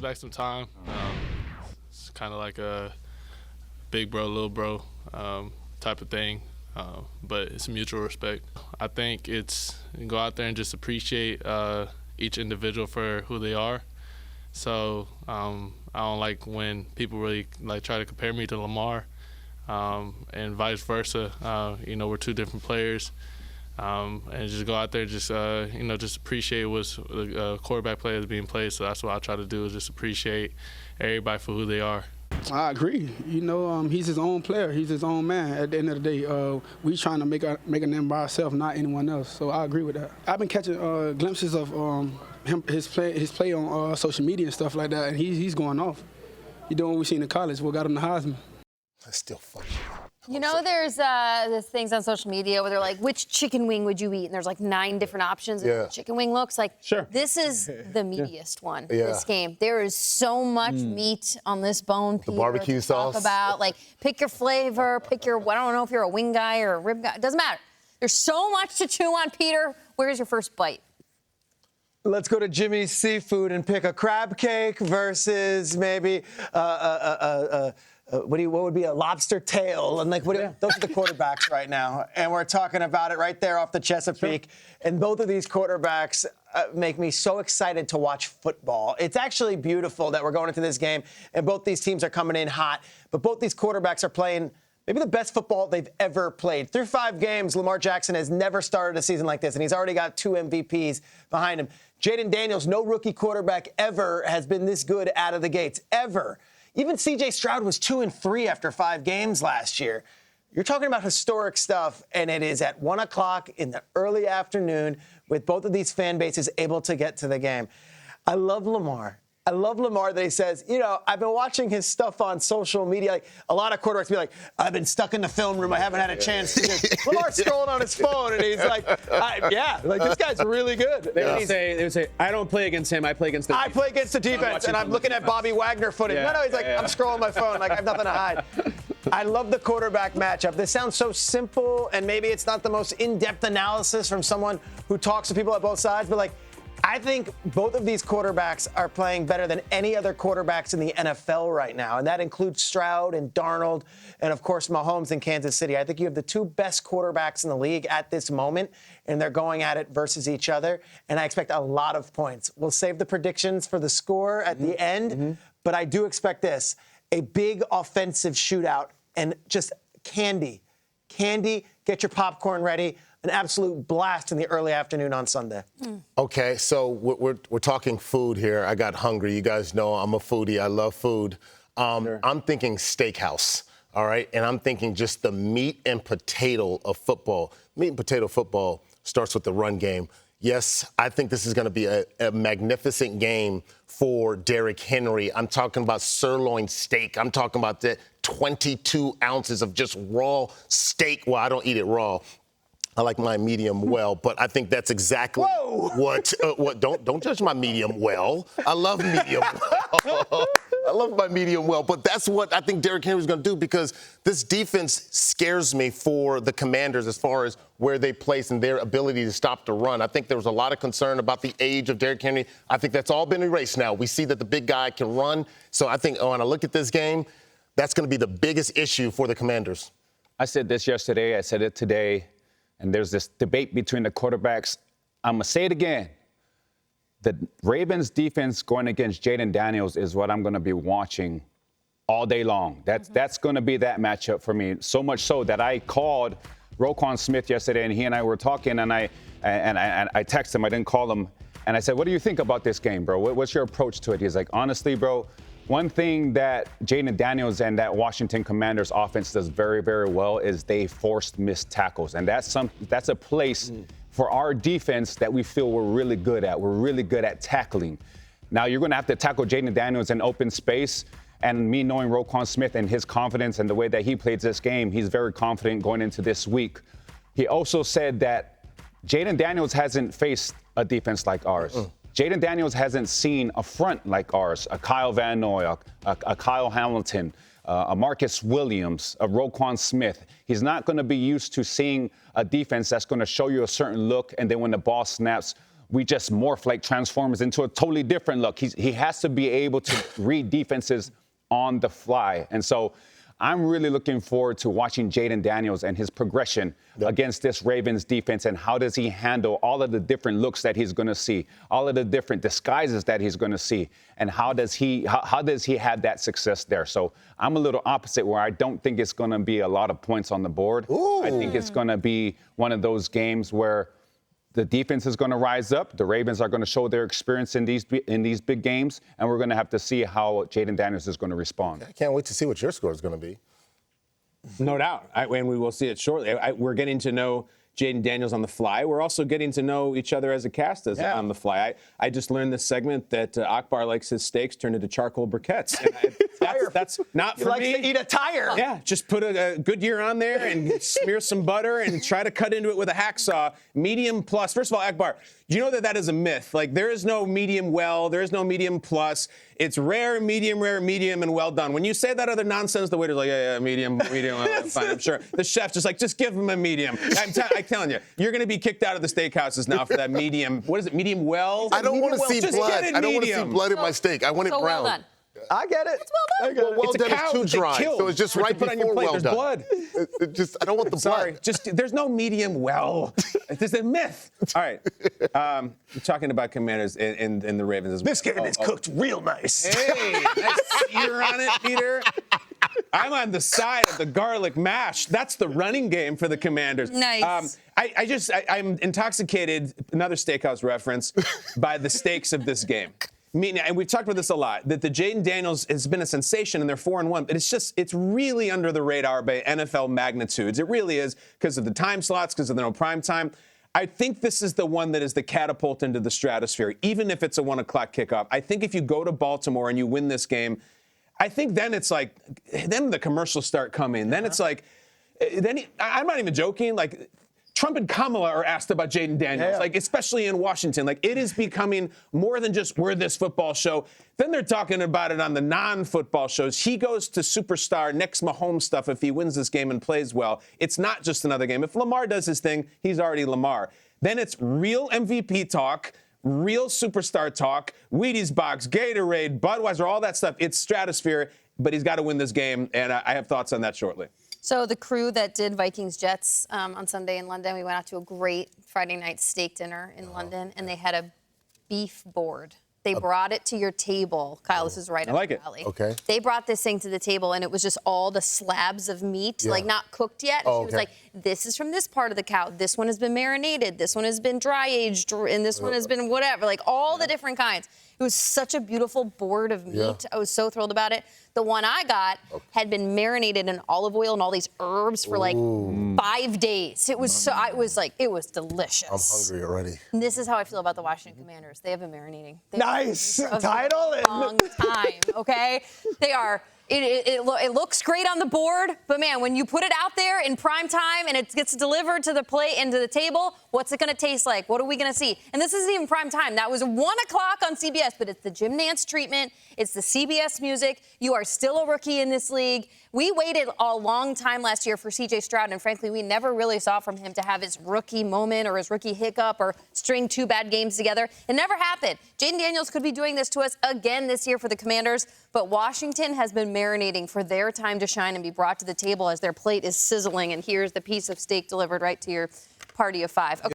Like some time. It's kind of like a big bro, little bro type of thing, but it's mutual respect. I think it's go out there and just appreciate each individual for who they are. So I don't like when people really try to compare me to Lamar, and vice versa. We're two different players. And just go out there, just appreciate what's the quarterback play is being played. So that's what I try to do, is just appreciate everybody for who they are. I agree. He's his own player. He's his own man. At the end of the day, we trying to make a name by ourselves, not anyone else. So I agree with that. I've been catching glimpses of his play on social media and stuff like that, and he's going off. He doing what we seen in college. What got him the Heisman. That's still funny. There's things on social media where they're like, which chicken wing would you eat? And there's like 9 different options. Yeah. And chicken wing looks like, sure. This is the meatiest one, Yeah. this game. There is so much meat on this bone, Peter, The barbecue to sauce. talk about. Like, pick your flavor, I don't know if you're a wing guy or a rib guy. It doesn't matter. There's so much to chew on, Peter. Where's your first bite? Let's go to Jimmy's Seafood and pick a crab cake versus maybe what would be a lobster tail? And those are the quarterbacks right now. And we're talking about it right there off the Chesapeake. Sure. And both of these quarterbacks make me so excited to watch football. It's actually beautiful that we're going into this game and both these teams are coming in hot. But both these quarterbacks are playing maybe the best football they've ever played. Through 5 games, Lamar Jackson has never started a season like this, and he's already got 2 MVPs behind him. Jaden Daniels, no rookie quarterback ever has been this good out of the gates, ever. Even C.J. Stroud was 2-3 after 5 games last year. You're talking about historic stuff, and it is at 1 o'clock in the early afternoon with both of these fan bases able to get to the game. I love Lamar. I love Lamar that he says, I've been watching his stuff on social media. Like, a lot of quarterbacks be like, I've been stuck in the film room. I haven't had a chance to get. Lamar's scrolling on his phone, and he's like, this guy's really good. They would say, I don't play against him. I play against the defense. I play against the defense, and I'm looking at Bobby Wagner footage. Yeah, He's like, I'm scrolling my phone. Like, I have nothing to hide. I love the quarterback matchup. This sounds so simple, and maybe it's not the most in-depth analysis from someone who talks to people at both sides, but I think both of these quarterbacks are playing better than any other quarterbacks in the NFL right now, and that includes Stroud and Darnold and, of course, Mahomes in Kansas City. I think you have the 2 best quarterbacks in the league at this moment, and they're going at it versus each other, and I expect a lot of points. We'll save the predictions for the score at the end, but I do expect this, a big offensive shootout and just candy, get your popcorn ready. An absolute blast in the early afternoon on Sunday. Okay, so we're talking food here. I got hungry. You guys know I'm a foodie. I love food. Sure. I'm thinking steakhouse, all right? And I'm thinking just the meat and potato of football. Meat and potato football starts with the run game. Yes, I think this is going to be a magnificent game for Derrick Henry. I'm talking about sirloin steak. I'm talking about the 22 ounces of just raw steak. Well, I don't eat it raw. I like my medium well, but I think that's exactly what don't judge my medium well. I love medium well. I love my medium well, but that's what I think Derrick Henry's going to do because this defense scares me for the Commanders as far as where they place and their ability to stop the run. I think there was a lot of concern about the age of Derrick Henry. I think that's all been erased now. We see that the big guy can run. So I think when I look at this game, that's going to be the biggest issue for the Commanders. I said this yesterday. I said it today. And there's this debate between the quarterbacks. I'm going to say it again. The Ravens defense going against Jaden Daniels is what I'm going to be watching all day long. That's going to be that matchup for me. So much so that I called Roquan Smith yesterday, and he and I were talking, and I texted him. I didn't call him. And I said, what do you think about this game, bro? What's your approach to it? He's like, honestly, bro, one thing that Jaden Daniels and that Washington Commanders offense does very, very well is they forced missed tackles. And that's a place for our defense that we feel we're really good at. We're really good at tackling. Now, you're going to have to tackle Jaden Daniels in open space. And me knowing Roquan Smith and his confidence and the way that he played this game, he's very confident going into this week. He also said that Jaden Daniels hasn't faced a defense like ours. Jaden Daniels hasn't seen a front like ours, a Kyle Van Noy, a Kyle Hamilton, a Marcus Williams, a Roquan Smith. He's not going to be used to seeing a defense that's going to show you a certain look, and then when the ball snaps, we just morph like Transformers into a totally different look. He has to be able to read defenses on the fly. And so I'm really looking forward to watching Jaden Daniels and his progression against this Ravens defense, and how does he handle all of the different looks that he's going to see, all of the different disguises that he's going to see, and how does he have that success there. So I'm a little opposite, where I don't think it's going to be a lot of points on the board. Ooh. I think it's going to be one of those games where the defense is going to rise up. The Ravens are going to show their experience in these big games, and we're going to have to see how Jaden Daniels is going to respond. I can't wait to see what your score is going to be. No doubt, and we will see it shortly. We're getting to know Jaden Daniels on the fly. We're also getting to know each other as a cast on the fly. I just learned this segment that Akbar likes his steaks turned into charcoal briquettes. That's not for me. He likes to eat a tire. Yeah, just put a Goodyear on there and smear some butter and try to cut into it with a hacksaw. Medium plus. First of all, Akbar, do you know that is a myth? Like, there is no medium well, there is no medium plus. It's rare, medium, and well done. When you say that other nonsense, the waiter's like, yeah, medium, fine, I'm sure. The chef's just like, just give him a medium. I'm telling you, you're going to be kicked out of the steakhouses now for that medium. What is it, medium well? I don't want to see blood. I don't want to see blood in my steak. I want it brown. Well done. I get it. It's well done. Well done is too dry, so it's just right before well There's done. blood. I don't want the blood. There's no medium well. There's a myth. All right. We're talking about Commanders and the Ravens as well. This game is cooked real nice. Hey, nice sear on it, Peter. I'm on the side of the garlic mash. That's the running game for the Commanders. Nice. I'm intoxicated, another steakhouse reference, by the stakes of this game. And we've talked about this a lot, that the Jaden Daniels has been a sensation and they're 4-1, but it's really under the radar by NFL magnitudes. It really is, because of the time slots, because of the no prime time. I think this is the one that is the catapult into the stratosphere, even if it's a 1 o'clock kickoff. I think if you go to Baltimore and you win this game, I think then it's like, then the commercials start coming. Then it's like, I'm not even joking, like, Trump and Kamala are asked about Jaden Daniels, like, especially in Washington. Like, it is becoming more than just we're this football show. Then they're talking about it on the non-football shows. He goes to superstar next Mahomes stuff if he wins this game and plays well. It's not just another game. If Lamar does his thing, he's already Lamar. Then it's real MVP talk, real superstar talk, Wheaties box, Gatorade, Budweiser, all that stuff. It's stratosphere, but he's got to win this game, and I have thoughts on that shortly. So the crew that did Vikings-Jets on Sunday in London, we went out to a great Friday night steak dinner in London, and they had a beef board. They brought it to your table. Kyle, this is right up your alley. Okay. They brought this thing to the table, and it was just all the slabs of meat, like not cooked yet. Oh, she was like, this is from this part of the cow. This one has been marinated. This one has been dry aged, and this one has been whatever, like all the different kinds. It was such a beautiful board of meat. Yeah. I was so thrilled about it. The one I got had been marinated in olive oil and all these herbs for like 5 days. It was it was delicious. I'm hungry already. And this is how I feel about the Washington Commanders. They have been marinating. Nice title. Long time, okay? They are. It looks great on the board, but man, when you put it out there in prime time and it gets delivered to the plate and to the table, what's it going to taste like? What are we going to see? And this isn't even prime time. That was 1 o'clock on CBS, but it's the Jim Nantz treatment. It's the CBS music. You are still a rookie in this league. We waited a long time last year for C.J. Stroud, and frankly, we never really saw from him to have his rookie moment or his rookie hiccup or string 2 bad games together. It never happened. Jaden Daniels could be doing this to us again this year for the Commanders, but Washington has been marinating for their time to shine and be brought to the table as their plate is sizzling, and here's the piece of steak delivered right to your party of 5. Okay.